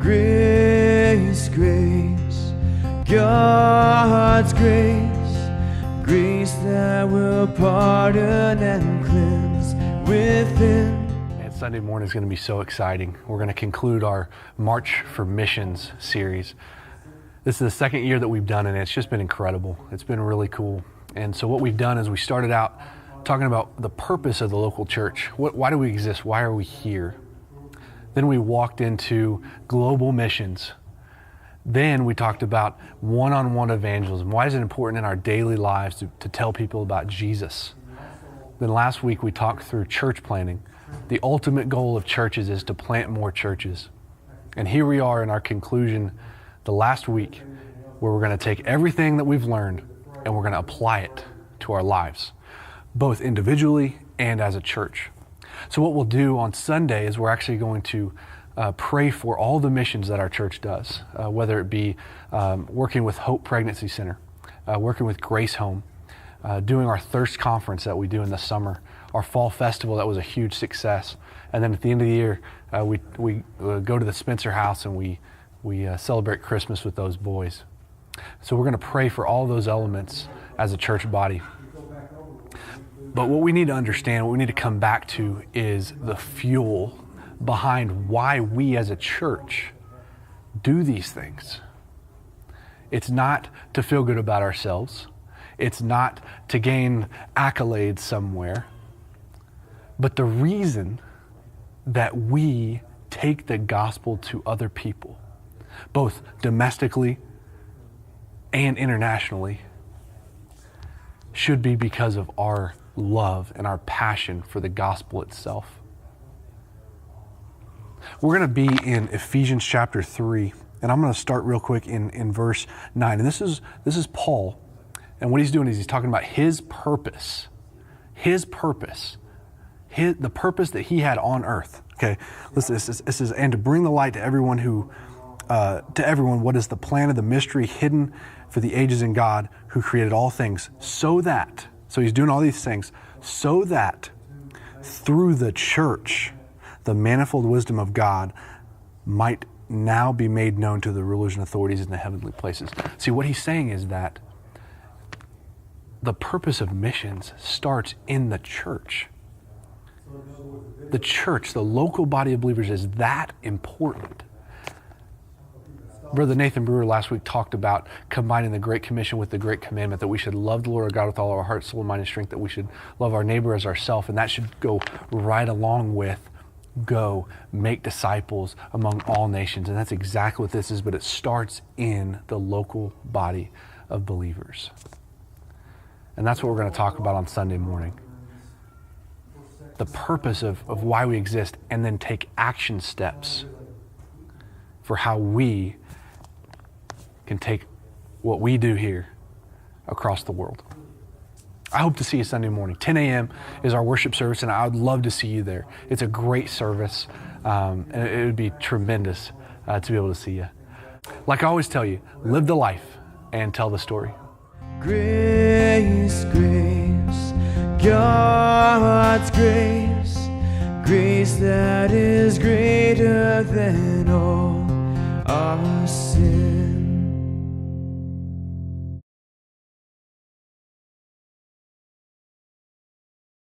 Grace, grace, God's grace, grace that will pardon and cleanse within. And Sunday morning is going to be so exciting. We're going to conclude our March for Missions series. This is the second year that we've done it, and it's just been incredible. It's been really cool. And so what we've done is we started out talking about the purpose of the local church. Why do we exist? Why are we here? Then we walked into global missions. Then we talked about one-on-one evangelism. Why is it important in our daily lives to tell people about Jesus? Then last week we talked through church planting. The ultimate goal of churches is to plant more churches. And here we are in our conclusion the last week, where we're going to take everything that we've learned and we're going to apply it to our lives, both individually and as a church. So what we'll do on Sunday is we're actually going to pray for all the missions that our church does, whether it be working with Hope Pregnancy Center, working with Grace Home, doing our Thirst Conference that we do in the summer, our Fall Festival that was a huge success, and then at the end of the year, we go to the Spencer House and we celebrate Christmas with those boys. So we're going to pray for all those elements as a church body. But what we need to understand, what we need to come back to, is the fuel behind why we as a church do these things. It's not to feel good about ourselves. It's not to gain accolades somewhere. But the reason that we take the gospel to other people, both domestically and internationally, should be because of our love and our passion for the gospel itself. We're going to be in Ephesians chapter 3, and I'm going to start real quick in verse 9. And this is Paul, and what he's doing is he's talking about his purpose, the purpose that he had on earth. Okay, listen, this is and to bring the light to everyone what is the plan of the mystery hidden for the ages in God, who created all things, so he's doing all these things, so that through the church, the manifold wisdom of God might now be made known to the rulers and authorities in the heavenly places. See, what he's saying is that the purpose of missions starts in the church. The church, the local body of believers, is that important. Brother Nathan Brewer last week talked about combining the Great Commission with the Great Commandment, that we should love the Lord our God with all our heart, soul, mind, and strength, that we should love our neighbor as ourselves, and that should go right along with go make disciples among all nations. And that's exactly what this is, but it starts in the local body of believers. And that's what we're going to talk about on Sunday morning. The purpose of why we exist, and then take action steps for how we can take what we do here across the world. I hope to see you Sunday morning. 10 a.m. is our worship service, and I would love to see you there. It's a great service, and it would be tremendous to be able to see you. Like I always tell you, live the life and tell the story. Grace, grace, God's grace, grace that is greater than all our sin.